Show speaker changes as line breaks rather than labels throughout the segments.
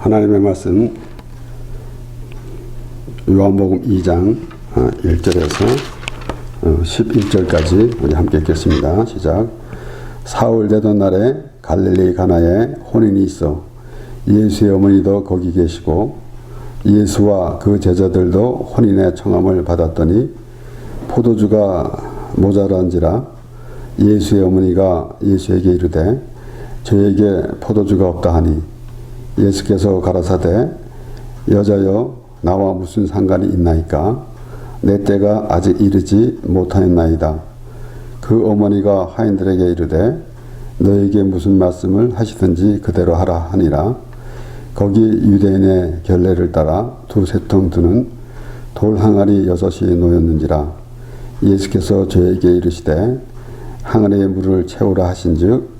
하나님의 말씀 요한복음 2장 1절에서 11절까지 우리 함께 읽겠습니다. 시작. 사흘 되던 날에 갈릴리 가나에 혼인이 있어 예수의 어머니도 거기 계시고 예수와 그 제자들도 혼인의 청함을 받았더니 포도주가 모자란지라 예수의 어머니가 예수에게 이르되 저에게 포도주가 없다 하니 예수께서 가라사대 여자여 나와 무슨 상관이 있나이까 내 때가 아직 이르지 못하였나이다. 그 어머니가 하인들에게 이르되 너에게 무슨 말씀을 하시든지 그대로 하라 하니라. 거기 유대인의 결례를 따라 두세 통 드는 돌 항아리 6이 놓였는지라. 예수께서 저에게 이르시되 항아리에 물을 채우라 하신즉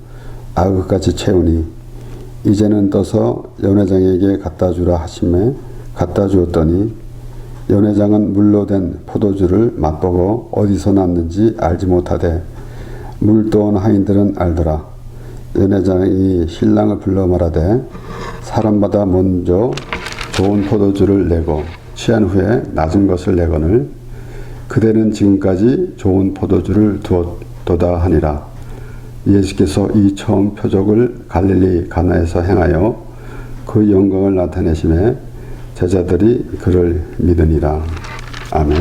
아그같이 채우니 이제는 떠서 연회장에게 갖다 주라 하심에 갖다 주었더니 연회장은 물로 된 포도주를 맛보고 어디서 났는지 알지 못하되 물 떠온 하인들은 알더라. 연회장이 신랑을 불러 말하되 사람마다 먼저 좋은 포도주를 내고 취한 후에 낮은 것을 내거늘 그대는 지금까지 좋은 포도주를 두었도다 하니라. 예수께서 이 처음 표적을 갈릴리 가나에서 행하여 그 영광을 나타내심에 제자들이 그를 믿으니라. 아멘.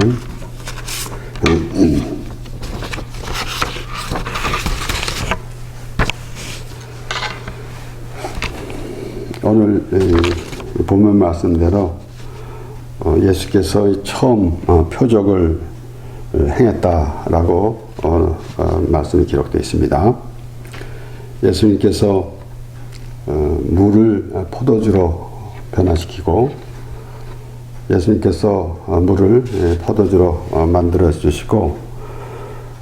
오늘 본문 말씀대로 예수께서 처음 표적을 행했다라고 말씀이 기록되어 있습니다. 예수님께서 물을 포도주로 변화시키고 예수님께서 물을 포도주로 만들어 주시고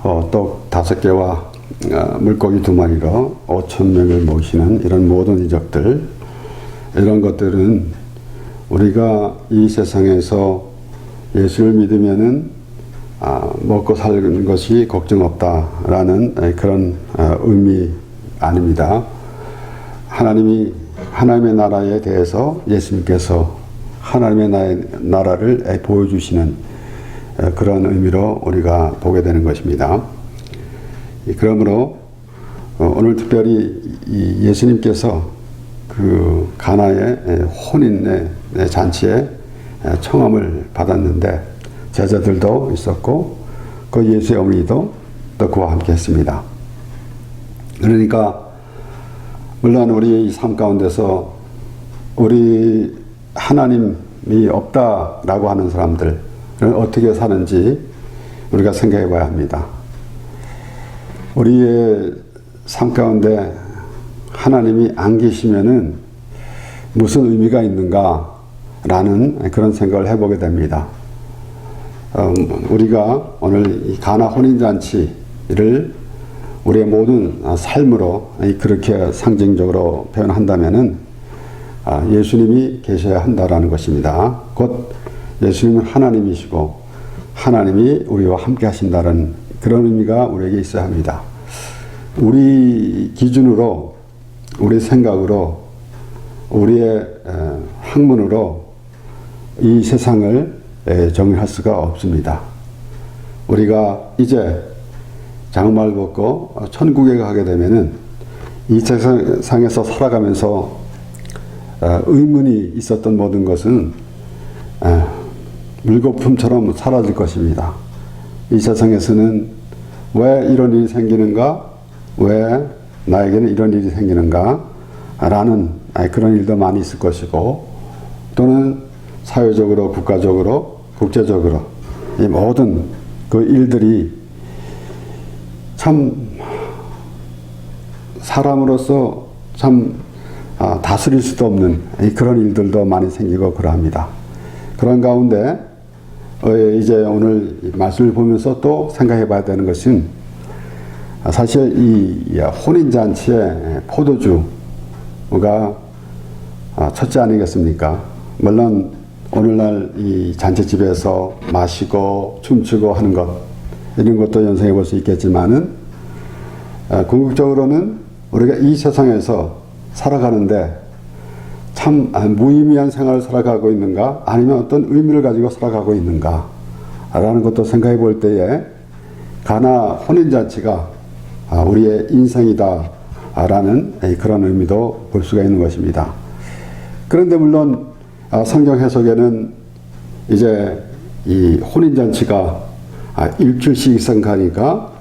떡 5개와 물고기 2마리로 5,000명을 모시는 이런 모든 이적들, 이런 것들은 우리가 이 세상에서 예수를 믿으면은 먹고 사는 것이 걱정 없다라는 그런 의미 아닙니다. 하나님의 나라에 대해서 예수님께서 하나님의 나라를 보여주시는 그런 의미로 우리가 보게 되는 것입니다. 그러므로 오늘 특별히 예수님께서 그 가나의 혼인의 잔치에 청함을 받았는데 제자들도 있었고 그 예수의 어머니도 또 그와 함께 했습니다. 그러니까 물론 우리 삶 가운데서 우리 하나님이 없다라고 하는 사람들은 어떻게 사는지 우리가 생각해 봐야 합니다. 우리의 삶 가운데 하나님이 안 계시면은 무슨 의미가 있는가라는 그런 생각을 해보게 됩니다. 우리가 오늘 이 가나 혼인잔치를 우리의 모든 삶으로 그렇게 상징적으로 표현한다면은 예수님이 계셔야 한다라는 것입니다. 곧 예수님은 하나님이시고 하나님이 우리와 함께 하신다는 그런 의미가 우리에게 있어야 합니다. 우리 기준으로, 우리 생각으로, 우리의 학문으로 이 세상을 정의할 수가 없습니다. 우리가 이제 장마를 벗고 천국에 가게 되면은 이 세상에서 살아가면서 의문이 있었던 모든 것은 물거품처럼 사라질 것입니다. 이 세상에서는 왜 이런 일이 생기는가? 왜 나에게는 이런 일이 생기는가? 라는 그런 일도 많이 있을 것이고 또는 사회적으로, 국가적으로, 국제적으로 이 모든 그 일들이 참 사람으로서 참 다스릴 수도 없는 그런 일들도 많이 생기고 그러합니다. 그런 가운데 이제 오늘 말씀을 보면서 또 생각해 봐야 되는 것은 사실 이 혼인잔치에 포도주가 첫째 아니겠습니까? 물론 오늘날 이 잔치집에서 마시고 춤추고 하는 것 이런 것도 연상해 볼 수 있겠지만은 궁극적으로는 우리가 이 세상에서 살아가는데 참 무의미한 생활을 살아가고 있는가, 아니면 어떤 의미를 가지고 살아가고 있는가 라는 것도 생각해 볼 때에 가나 혼인잔치가 우리의 인생이다 라는 그런 의미도 볼 수가 있는 것입니다. 그런데 물론 성경 해석에는 이제 이 혼인잔치가 일주일씩 이상 가니까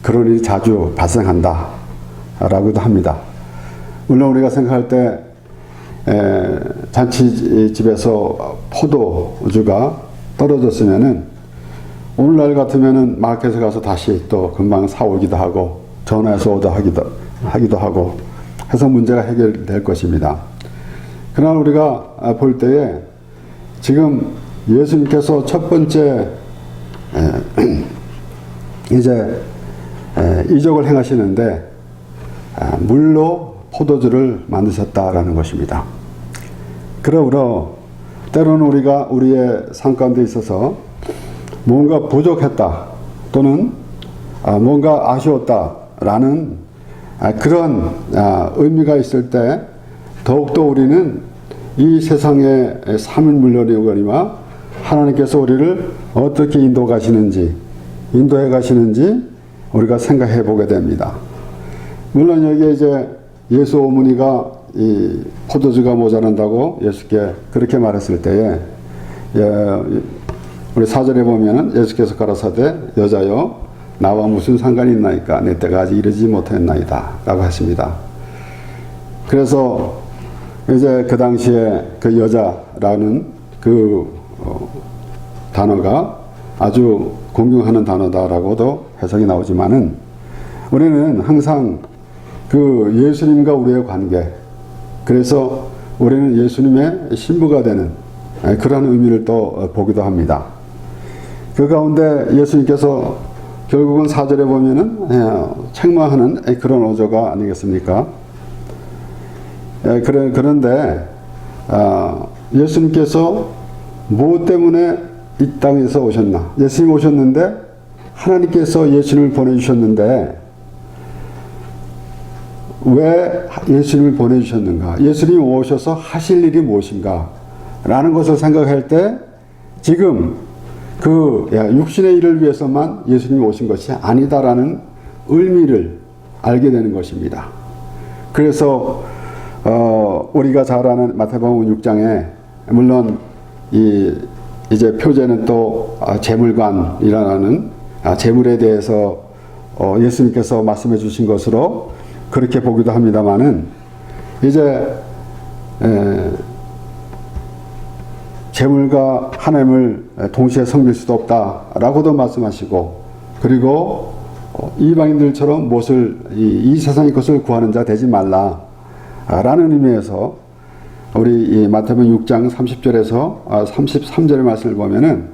그런 일이 자주 발생한다 라고도 합니다. 물론 우리가 생각할 때 잔치집에서 포도주가 떨어졌으면은 오늘날 같으면은 마켓에 가서 다시 또 금방 사오기도 하고 전화해서 하기도 하고 해서 문제가 해결될 것입니다. 그러나 우리가 볼 때에 지금 예수님께서 첫 번째 이제 이적을 행하시는데 물로 포도주를 만드셨다라는 것입니다. 그러므로 때로는 우리가 우리의 삶 가운데 있어서 뭔가 부족했다 또는 뭔가 아쉬웠다라는 그런 의미가 있을 때 더욱더 우리는 이 세상의 삶을 물려내거니와 하나님께서 우리를 어떻게 인도해 가시는지 우리가 생각해 보게 됩니다. 물론 여기에 이제 예수 어머니가 이 포도주가 모자란다고 예수께 그렇게 말했을 때에 우리 4절에 보면은 예수께서 가라사대 여자여 나와 무슨 상관이 있나이까 내 때가 아직 이르지 못했나이다 라고 하십니다. 그래서 이제 그 당시에 그 여자라는 그 단어가 아주 공경하는 단어다라고도 해석이 나오지만은 우리는 항상 그 예수님과 우리의 관계, 그래서 우리는 예수님의 신부가 되는 그런 의미를 또 보기도 합니다. 그 가운데 예수님께서 결국은 4절에 보면은 책망하는 그런 어조가 아니겠습니까? 그런데 예수님께서 무엇 때문에 이 땅에서 오셨나? 예수님 오셨는데 하나님께서 예수님을 보내주셨는데 왜 예수님을 보내주셨는가? 예수님이 오셔서 하실 일이 무엇인가? 라는 것을 생각할 때 지금 그 육신의 일을 위해서만 예수님이 오신 것이 아니다라는 의미를 알게 되는 것입니다. 그래서 우리가 잘 아는 마태복음 6장에 물론 이제 표제는 또 재물관이라는 재물에 대해서 예수님께서 말씀해 주신 것으로 그렇게 보기도 합니다만은 이제 재물과 하나님을 동시에 섬길 수도 없다라고도 말씀하시고, 그리고 이방인들처럼 무엇을 이 세상의 것을 구하는 자 되지 말라라는 의미에서 우리 이 마태복음 6장 30절에서 33절의 말씀을 보면은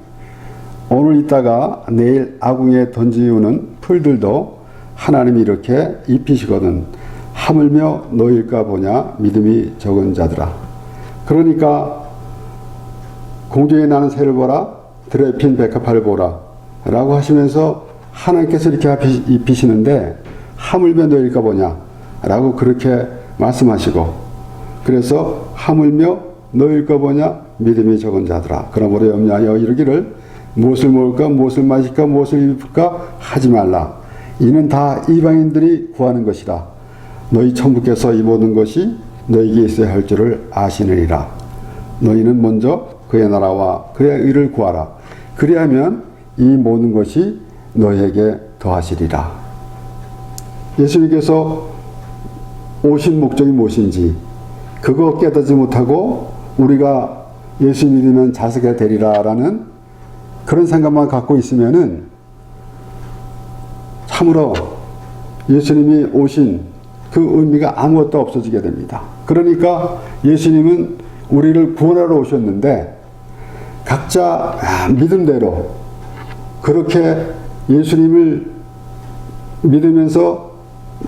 오늘 있다가 내일 아궁이에 던지우는 풀들도 하나님이 이렇게 입히시거든 하물며 너일까 보냐 믿음이 적은 자들아. 그러니까 공중에 나는 새를 보라 들에 핀 백합화를 보라 라고 하시면서 하나님께서 이렇게 입히시는데 하물며 너일까 보냐 라고 그렇게 말씀하시고, 그래서 하물며 너일까 보냐 믿음이 적은 자들아. 그러므로 염려하여 이르기를 무엇을 먹을까 무엇을 마실까 무엇을 입을까 하지 말라. 이는 다 이방인들이 구하는 것이라. 너희 천부께서 이 모든 것이 너희에게 있어야 할 줄을 아시느니라. 너희는 먼저 그의 나라와 그의 의를 구하라. 그리하면 이 모든 것이 너희에게 더하시리라. 예수님께서 오신 목적이 무엇인지 그거 깨닫지 못하고 우리가 예수 믿으면 자석이 되리라라는 그런 생각만 갖고 있으면은 참으로 예수님이 오신 그 의미가 아무것도 없어지게 됩니다. 그러니까 예수님은 우리를 구원하러 오셨는데 각자 믿음대로 그렇게 예수님을 믿으면서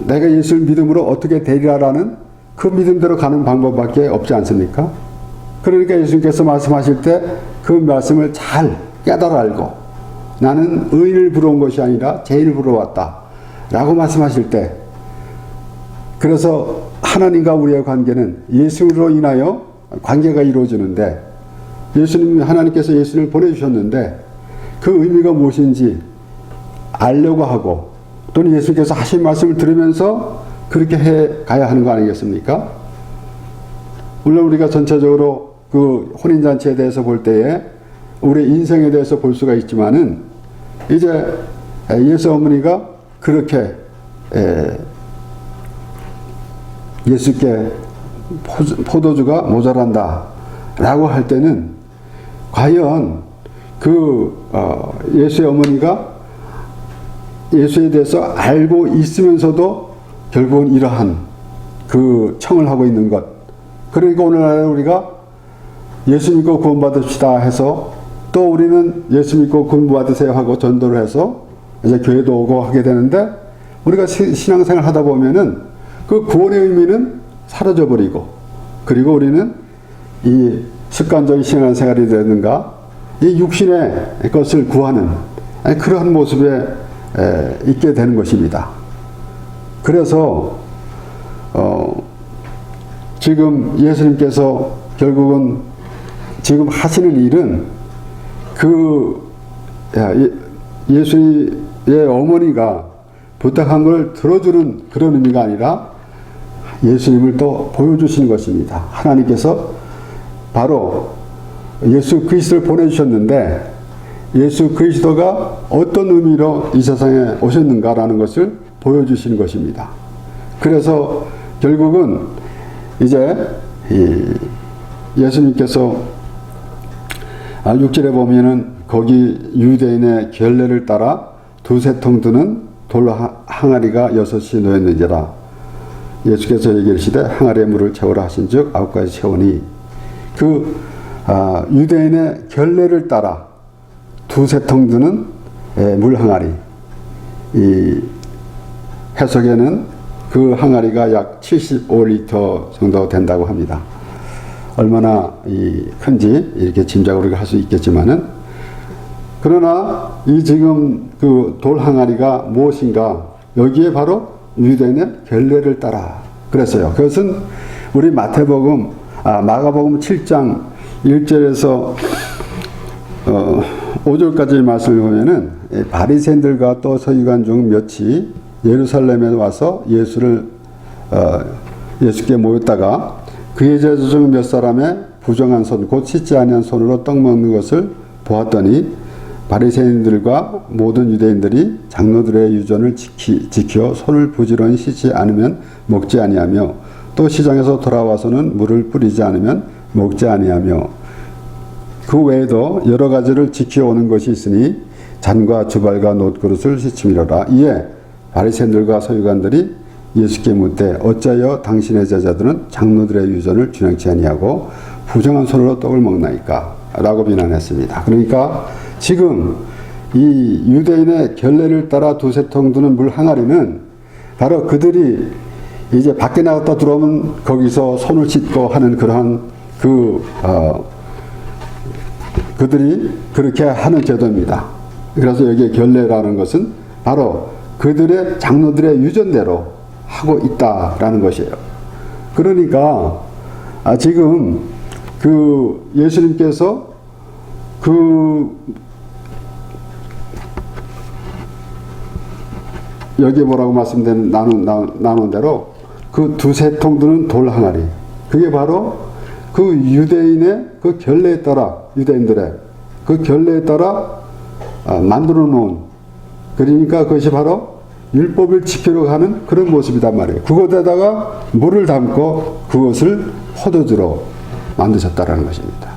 내가 예수를 믿음으로 어떻게 되리라라는 그 믿음대로 가는 방법밖에 없지 않습니까? 그러니까 예수님께서 말씀하실 때 그 말씀을 잘 깨달아 알고 나는 의인을 부러운 것이 아니라 죄인을 부러웠다 라고 말씀하실 때, 그래서 하나님과 우리의 관계는 예수로 인하여 관계가 이루어지는데 하나님께서 예수님을 보내주셨는데 그 의미가 무엇인지 알려고 하고 또는 예수님께서 하신 말씀을 들으면서 그렇게 해 가야 하는 거 아니겠습니까? 물론 우리가 전체적으로 그 혼인잔치에 대해서 볼 때에 우리 인생에 대해서 볼 수가 있지만은 이제 예수 어머니가 그렇게 예수께 포도주가 모자란다 라고 할 때는 과연 예수의 어머니가 예수에 대해서 알고 있으면서도 결국은 이러한 그 청을 하고 있는 것. 그러니까 오늘날 우리가 예수 믿고 구원받읍시다 해서 또 우리는 예수 믿고 구원받으세요 하고 전도를 해서 이제 교회도 오고 하게 되는데 우리가 신앙생활 하다 보면은 그 구원의 의미는 사라져 버리고 그리고 우리는 이 습관적인 신앙생활이 되는가 이 육신의 것을 구하는 그러한 모습에 있게 되는 것입니다. 그래서 지금 예수님께서 결국은 지금 하시는 일은 예수의 어머니가 부탁한 걸 들어주는 그런 의미가 아니라 예수님을 또 보여주시는 것입니다. 하나님께서 바로 예수 그리스도를 보내주셨는데 예수 그리스도가 어떤 의미로 이 세상에 오셨는가라는 것을 보여주시는 것입니다. 그래서 결국은 이제 예수님께서 6절에 보면은 거기 유대인의 결례를 따라 두세 통 드는 돌 항아리가 6이 놓였는지라 예수께서 얘기하시되 항아리에 물을 채우라 하신즉 9가지 채우니 유대인의 결례를 따라 두세 통 드는 물 항아리 이 해석에는 그 항아리가 약 75리터 정도 된다고 합니다. 얼마나 큰지 이렇게 짐작을 우리가 할 수 있겠지만은 그러나 이 지금 그 돌 항아리가 무엇인가 여기에 바로 유대인의 결례를 따라 그랬어요. 그것은 우리 마가복음 7장 1절에서 5절까지 말씀을 보면은 바리새인들과 또 서기관 중 몇이 예루살렘에 와서 예수께 모였다가 그의 제자 중 몇 사람의 부정한 손, 곧 씻지 아니한 손으로 떡 먹는 것을 보았더니 바리새인들과 모든 유대인들이 장로들의 유전을 지켜 손을 부지런히 씻지 않으면 먹지 아니하며 또 시장에서 돌아와서는 물을 뿌리지 않으면 먹지 아니하며 그 외에도 여러 가지를 지켜오는 것이 있으니 잔과 주발과 놋그릇을 씻음이로라. 이에 바리새인들과 서기관들이 예수께 묻되 어찌하여 당신의 제자들은 장로들의 유전을 준행치 아니하고 부정한 손으로 떡을 먹나이까? 라고 비난했습니다. 그러니까 지금 이 유대인의 결례를 따라 두세 통 드는 물 항아리는 바로 그들이 이제 밖에 나갔다 들어오면 거기서 손을 씻고 하는 그러한 그들이 그렇게 하는 제도입니다. 그래서 여기에 결례라는 것은 바로 그들의 장로들의 유전대로 하고 있다라는 것이에요. 그러니까 지금 예수님께서 여기에 뭐라고 나눈 대로 그 두세 통 드는 돌 항아리 그게 바로 그 유대인의 그 결례에 따라 유대인들의 그 결례에 따라 만들어 놓은 그러니까 그것이 바로 율법을 지키려고 하는 그런 모습이단 말이에요. 그것에다가 물을 담고 그것을 포도주로 만드셨다라는 것입니다.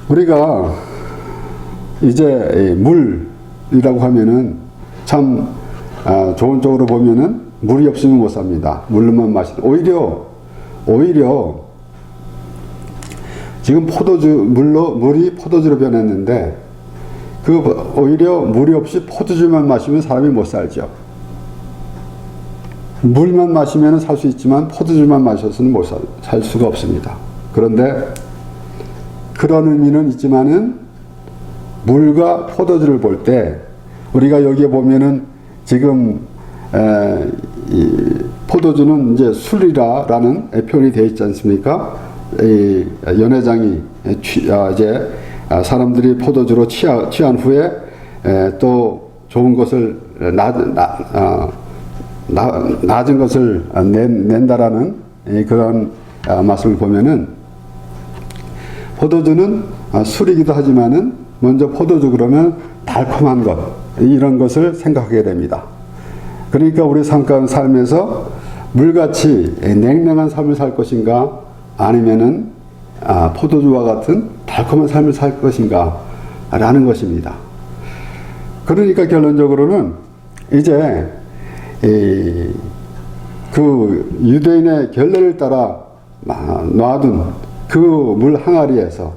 우리가 이제 물이라고 하면은 참 좋은 쪽으로 보면은 물이 없으면 못 삽니다. 물만 마시는 오히려 지금 물이 포도주로 변했는데 오히려 물이 없이 포도주만 마시면 사람이 못 살죠. 물만 마시면 살 수 있지만 포도주만 마셔서는 못 살 수가 없습니다. 그런데 그런 의미는 있지만은 물과 포도주를 볼 때 우리가 여기에 보면은 지금 포도주는 이제 술이라라는 표현이 되어 있지 않습니까? 이 연회장이 이제 사람들이 포도주로 취한 후에 또 좋은 것을 낮은 것을 낸다라는 그런 말씀을 보면은 포도주는 술이기도 하지만은 먼저 포도주 그러면 달콤한 것 이런 것을 생각하게 됩니다. 그러니까 우리 삶에서 물같이 냉랭한 삶을 살 것인가 아니면은 포도주와 같은 달콤한 삶을 살 것인가 라는 것입니다. 그러니까 결론적으로는 이제 그 유대인의 결례를 따라 놔둔 그 물 항아리에서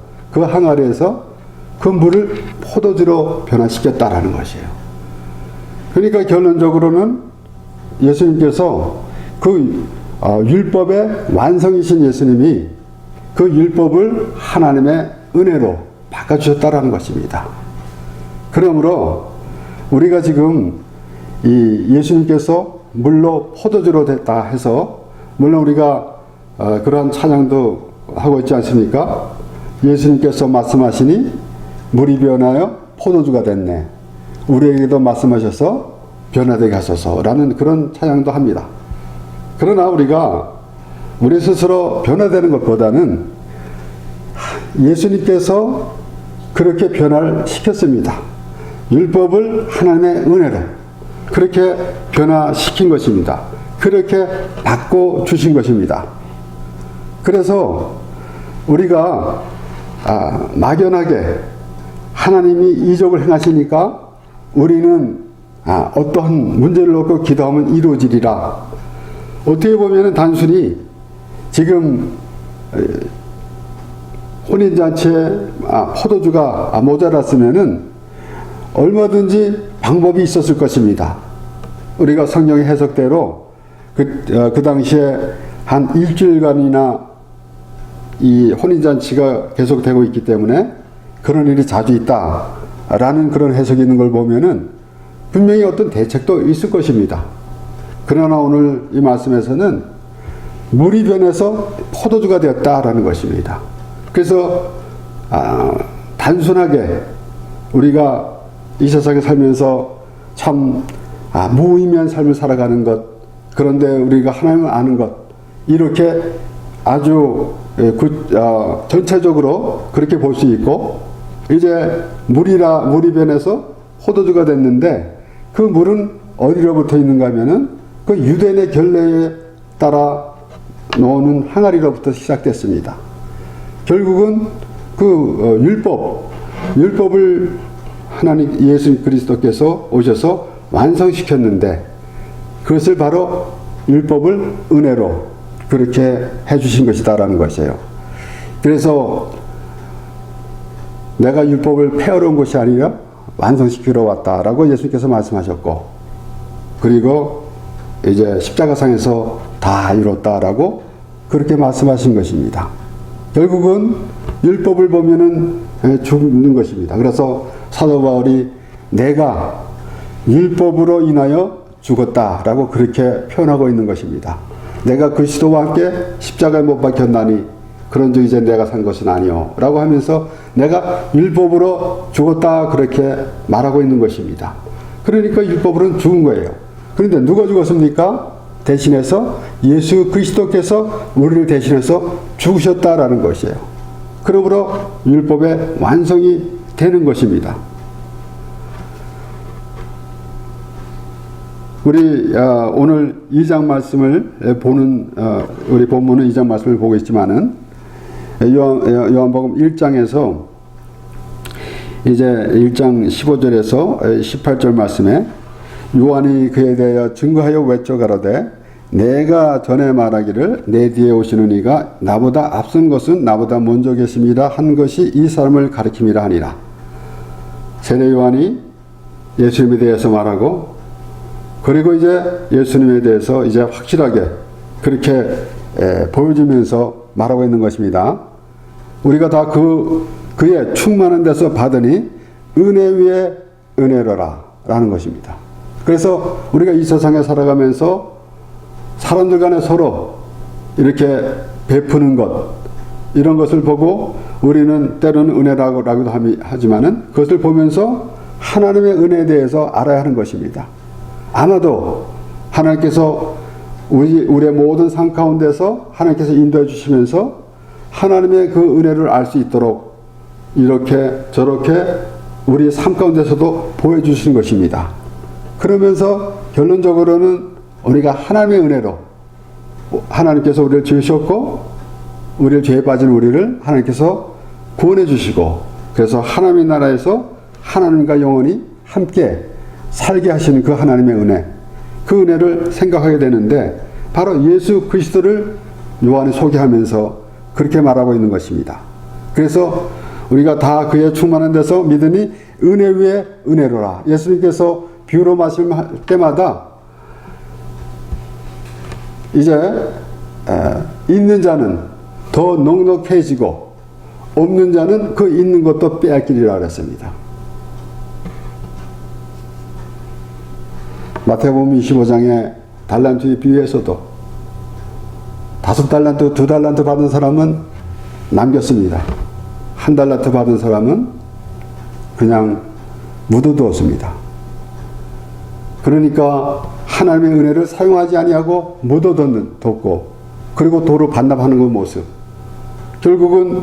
그 물을 포도주로 변화시켰다라는 것이에요. 그러니까 결론적으로는 예수님께서 그 율법의 완성이신 예수님이 그 율법을 하나님의 은혜로 바꿔주셨다라는 것입니다. 그러므로 우리가 지금 이 예수님께서 물로 포도주로 됐다 해서 물론 우리가 그러한 찬양도 하고 있지 않습니까? 예수님께서 말씀하시니 물이 변하여 포도주가 됐네. 우리에게도 말씀하셔서 변화되게 하소서라는 그런 찬양도 합니다. 그러나 우리가 우리 스스로 변화되는 것보다는 예수님께서 그렇게 변화를 시켰습니다. 율법을 하나님의 은혜로 그렇게 변화시킨 것입니다. 그렇게 바꿔 주신 것입니다. 그래서 우리가 막연하게 하나님이 이적을 행하시니까 우리는 어떠한 문제를 놓고 기도하면 이루어지리라. 어떻게 보면 단순히 지금 혼인잔치에 포도주가 모자랐으면은 얼마든지 방법이 있었을 것입니다. 우리가 성경의 해석대로 그 당시에 한 일주일간이나 이 혼인잔치가 계속되고 있기 때문에 그런 일이 자주 있다라는 그런 해석이 있는 걸 보면은 분명히 어떤 대책도 있을 것입니다. 그러나 오늘 이 말씀에서는 물이 변해서 포도주가 되었다라는 것입니다. 그래서 단순하게 우리가 이 세상에 살면서 참 무의미한 삶을 살아가는 것, 그런데 우리가 하나님을 아는 것, 이렇게 아주 전체적으로 그렇게 볼 수 있고, 이제 물이 변해서 포도주가 됐는데 그 물은 어디로부터 있는가 하면은 그 유대인의 결례에 따라 놓는 항아리로부터 시작됐습니다. 결국은 그 율법을 하나님 예수 그리스도께서 오셔서 완성시켰는데 그것을 바로 율법을 은혜로 그렇게 해주신 것이다라는 것이에요. 그래서 내가 율법을 폐하러 온 것이 아니라 완성시키러 왔다라고 예수님께서 말씀하셨고, 그리고 이제 십자가상에서 다 이뤘다라고 그렇게 말씀하신 것입니다. 결국은 율법을 보면은 죽는 것입니다. 그래서 사도 바울이 내가 율법으로 인하여 죽었다라고 그렇게 표현하고 있는 것입니다. 내가 그리스도와 함께 십자가에 못 박혔나니 그런즉 이제 내가 산 것은 아니요 라고 하면서 내가 율법으로 죽었다 그렇게 말하고 있는 것입니다. 그러니까 율법으로는 죽은 거예요. 그런데 누가 죽었습니까? 대신해서 예수 그리스도께서 우리를 대신해서 죽으셨다라는 것이에요. 그러므로 율법의 완성이 되는 것입니다. 우리 오늘 2장 말씀을 보는 우리 본문은 2장 말씀을 보고 있지만은 요한복음 1장에서 이제 1장 15절에서 18절 말씀에 요한이 그에 대하여 증거하여 외쳐 가로되 내가 전에 말하기를 내 뒤에 오시는 이가 나보다 앞선 것은 나보다 먼저 계심이라 한 것이 이 사람을 가리킴이라 하니라. 세례 요한이 예수님에 대해서 말하고, 그리고 이제 예수님에 대해서 이제 확실하게 그렇게 보여주면서 말하고 있는 것입니다. 우리가 다 그의 충만한 데서 받으니 은혜 위에 은혜로라 라는 것입니다. 그래서 우리가 이 세상에 살아가면서 사람들 간에 서로 이렇게 베푸는 것, 이런 것을 보고 우리는 때로는 은혜라고도 하지만은 그것을 보면서 하나님의 은혜에 대해서 알아야 하는 것입니다. 아마도 하나님께서 우리의 모든 삶 가운데서 하나님께서 인도해 주시면서 하나님의 그 은혜를 알 수 있도록 이렇게 저렇게 우리 삶 가운데서도 보여주시는 것입니다. 그러면서 결론적으로는 우리가 하나님의 은혜로 하나님께서 우리를 지으셨고 우리를 죄에 빠진 우리를 하나님께서 구원해 주시고 그래서 하나님의 나라에서 하나님과 영원히 함께 살게 하시는 그 하나님의 은혜, 그 은혜를 생각하게 되는데 바로 예수 그리스도를 요한이 소개하면서 그렇게 말하고 있는 것입니다. 그래서 우리가 다 그의 충만한 데서 믿으니 은혜 위에 은혜로라. 예수님께서 비유로 말씀할 때마다 이제 있는 자는 더 넉넉해지고 없는 자는 그 있는 것도 빼앗기리라 그랬습니다. 마태복음 25장의 달란트의 비유에서도 5달란트, 2달란트 받은 사람은 남겼습니다. 1달란트 받은 사람은 그냥 묻어두었습니다. 그러니까 하나님의 은혜를 사용하지 아니하고 묻어뒀고 그리고 도로 반납하는 그 모습. 결국은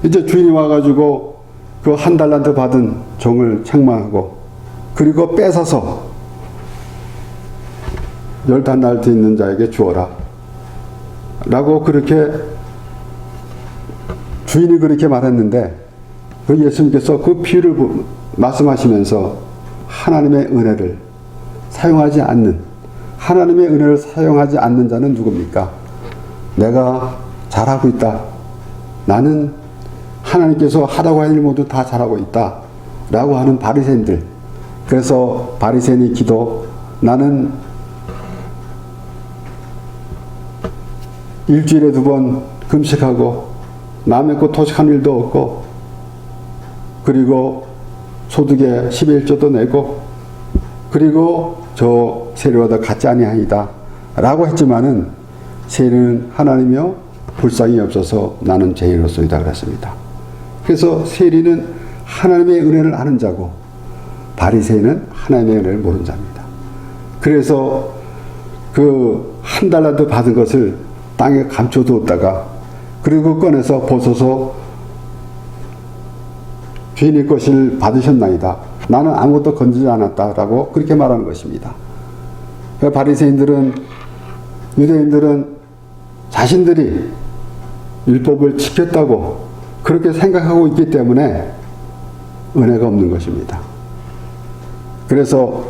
이제 주인이 와가지고 그 1달란트 받은 종을 책망하고 그리고 뺏어서 10달란트 있는 자에게 주어라 라고 그렇게 주인이 그렇게 말했는데 그 예수님께서 그 비유를 말씀하시면서 하나님의 은혜를 사용하지 않는 하나님의 은혜를 사용하지 않는 자는 누굽니까? 내가 잘하고 있다. 나는 하나님께서 하라고 할 일 모두 다 잘하고 있다. 라고 하는 바리새인들. 그래서 바리새인의 기도 나는 일주일에 2번 금식하고 남 먹고 토식한 일도 없고 그리고 소득에 11조도 내고 그리고 저 세리와도 같지 아니하이다 라고 했지만은 세리는 하나님이요 불쌍히 없어서 나는 죄인으로소이다 그랬습니다. 그래서 세리는 하나님의 은혜를 아는 자고 바리새인은 하나님의 은혜를 모르는 자입니다. 그래서 그 1달란트 받은 것을 땅에 감춰두었다가 그리고 꺼내서 벗어서 주인의 것을 받으셨나이다. 나는 아무것도 건지지 않았다라고 그렇게 말하는 것입니다. 바리새인들은 유대인들은 자신들이 율법을 지켰다고 그렇게 생각하고 있기 때문에 은혜가 없는 것입니다. 그래서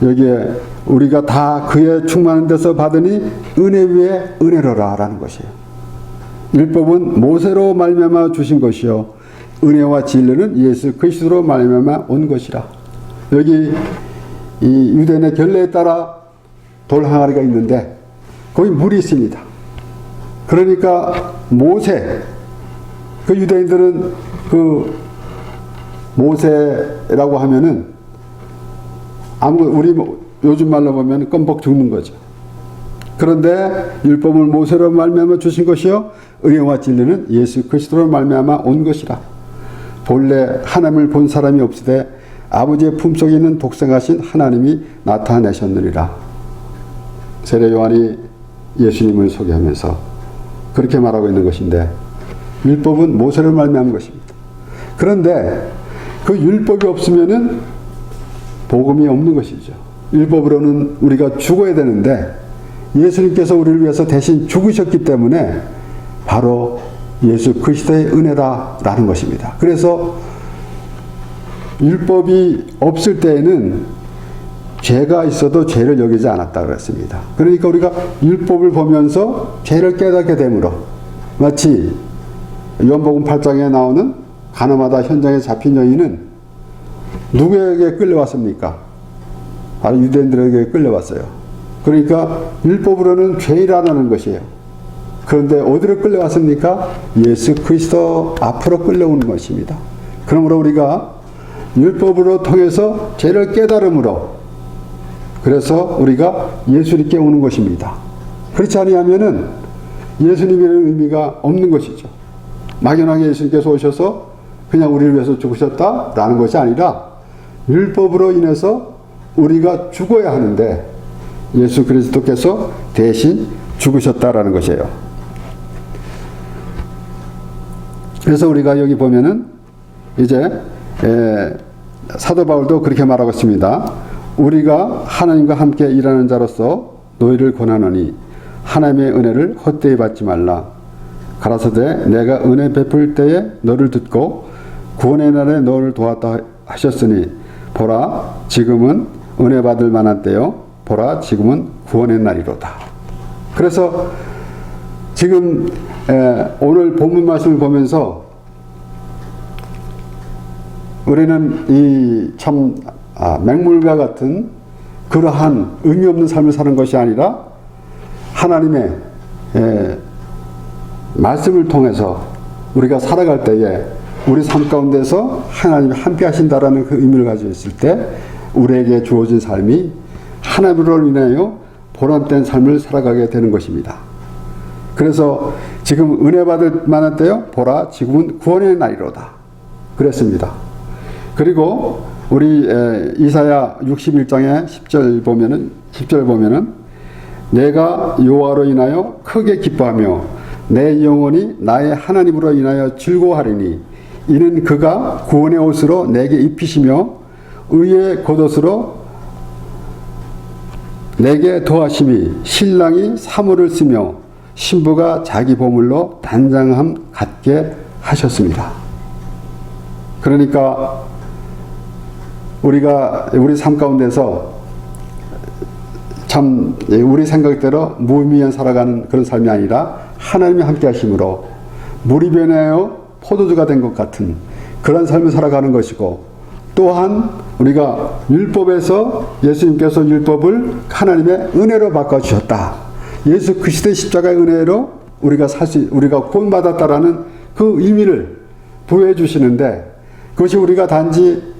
여기에 우리가 다 그의 충만한 데서 받으니 은혜 위에 은혜로라 라는 것이에요. 율법은 모세로 말미암아 주신 것이요 은혜와 진리는 예수 그리스도로 말미암아 온 것이라. 여기 이 유대인의 결례에 따라 돌 항아리가 있는데 거기 물이 있습니다. 그러니까 모세, 그 유대인들은 그 모세라고 하면은 우리 요즘 말로 보면 껌벅 죽는 거죠. 그런데 율법을 모세로 말미암아 주신 것이요 은혜와 진리는 예수 그리스도로 말미암아 온 것이라. 본래 하나님을 본 사람이 없으되 아버지의 품속에 있는 독생하신 하나님이 나타내셨느니라. 세례 요한이 예수님을 소개하면서 그렇게 말하고 있는 것인데 율법은 모세를 말미암은 것입니다. 그런데 그 율법이 없으면은 복음이 없는 것이죠. 율법으로는 우리가 죽어야 되는데 예수님께서 우리를 위해서 대신 죽으셨기 때문에 바로 예수 그리스도의 은혜라는 것입니다. 그래서 율법이 없을 때에는 죄가 있어도 죄를 여기지 않았다 그랬습니다. 그러니까 우리가 율법을 보면서 죄를 깨닫게 되므로 마치 요한복음 8장에 나오는 가나마다 현장에 잡힌 여인은 누구에게 끌려왔습니까? 바로 유대인들에게 끌려왔어요. 그러니까 율법으로는 죄라는 것이에요. 그런데 어디로 끌려왔습니까? 예수 그리스도 앞으로 끌려오는 것입니다. 그러므로 우리가 율법으로 통해서 죄를 깨달음으로 그래서 우리가 예수님께 오는 것입니다. 그렇지 아니하면은 예수님이라는 의미가 없는 것이죠. 막연하게 예수님께서 오셔서 그냥 우리를 위해서 죽으셨다라는 것이 아니라 율법으로 인해서 우리가 죽어야 하는데 예수 그리스도께서 대신 죽으셨다라는 것이에요. 그래서 우리가 여기 보면은 이제 사도 바울도 그렇게 말하고 있습니다. 우리가 하나님과 함께 일하는 자로서 너희를 권하노니 하나님의 은혜를 헛되이 받지 말라. 가라사대 내가 은혜 베풀 때에 너를 듣고 구원의 날에 너를 도왔다 하셨으니 보라 지금은 은혜 받을 만한 때요 보라 지금은 구원의 날이로다. 그래서 지금 오늘 본문 말씀을 보면서 우리는 이 참 맹물과 같은 그러한 의미 없는 삶을 사는 것이 아니라 하나님의 말씀을 통해서 우리가 살아갈 때에 우리 삶 가운데서 하나님이 함께 하신다라는 그 의미를 가지고 있을 때 우리에게 주어진 삶이 하나님으로 인하여 보람된 삶을 살아가게 되는 것입니다. 그래서 지금 은혜 받을 만한 때요 보라 지금은 구원의 날이로다 그랬습니다. 그리고 우리 이사야 61장의 10절 보면은 내가 여호와로 인하여 크게 기뻐하며 내 영혼이 나의 하나님으로 인하여 즐거워하리니 이는 그가 구원의 옷으로 내게 입히시며 의의 겉옷으로 내게 더하심이 신랑이 사물을 쓰며 신부가 자기 보물로 단장함 갖게 하셨습니다. 그러니까 우리가 우리 삶 가운데서 참 우리 생각대로 무의미한 살아가는 그런 삶이 아니라 하나님이 함께 하심으로 물이 변하여 포도주가 된 것 같은 그런 삶을 살아가는 것이고 또한 우리가 율법에서 예수님께서 율법을 하나님의 은혜로 바꿔주셨다. 예수 그리스도의 십자가의 은혜로 우리가 구원받았다라는 그 의미를 부여해 주시는데 그것이 우리가 단지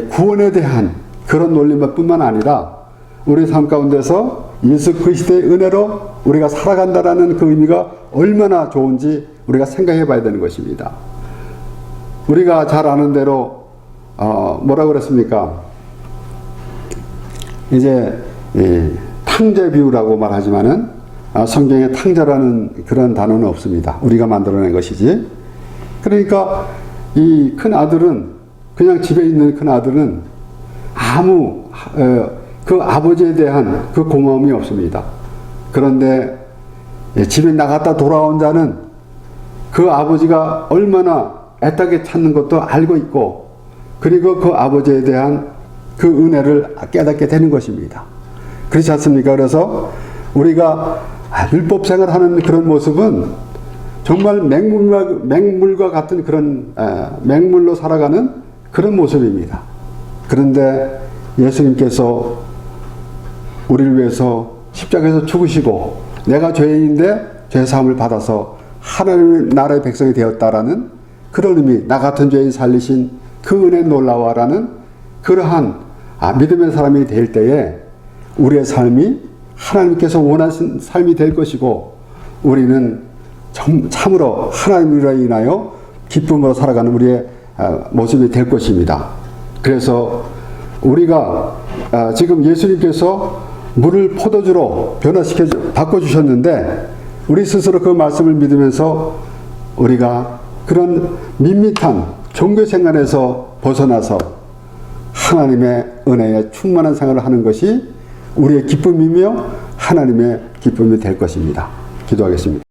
구원에 대한 그런 논리뿐만 아니라 우리 삶 가운데서 예수 그리스도의 은혜로 우리가 살아간다라는 그 의미가 얼마나 좋은지 우리가 생각해 봐야 되는 것입니다. 우리가 잘 아는 대로 뭐라고 그랬습니까? 이제 탕자 비유라고 말하지만은 성경에 탕자라는 그런 단어는 없습니다. 우리가 만들어낸 것이지. 그러니까 이 큰 아들은 그냥 집에 있는 큰 아들은 아무 그 아버지에 대한 그 고마움이 없습니다. 그런데 집에 나갔다 돌아온 자는 그 아버지가 얼마나 애타게 찾는 것도 알고 있고 그리고 그 아버지에 대한 그 은혜를 깨닫게 되는 것입니다. 그렇지 않습니까? 그래서 우리가 율법 생활하는 그런 모습은 정말 맹물과 같은 그런 맹물로 살아가는 그런 모습입니다. 그런데 예수님께서 우리를 위해서 십자가에서 죽으시고 내가 죄인인데 죄사함을 받아서 하나님 나라의 백성이 되었다라는 그런 의미, 나 같은 죄인 살리신 그 은혜 놀라워라는 그러한 믿음의 사람이 될 때에 우리의 삶이 하나님께서 원하신 삶이 될 것이고 우리는 참으로 하나님으로 인하여 기쁨으로 살아가는 우리의 모습이 될 것입니다. 그래서 우리가 지금 예수님께서 물을 포도주로 바꿔주셨는데 우리 스스로 그 말씀을 믿으면서 우리가 그런 밋밋한 종교 생활에서 벗어나서 하나님의 은혜에 충만한 생활을 하는 것이 우리의 기쁨이며 하나님의 기쁨이 될 것입니다. 기도하겠습니다.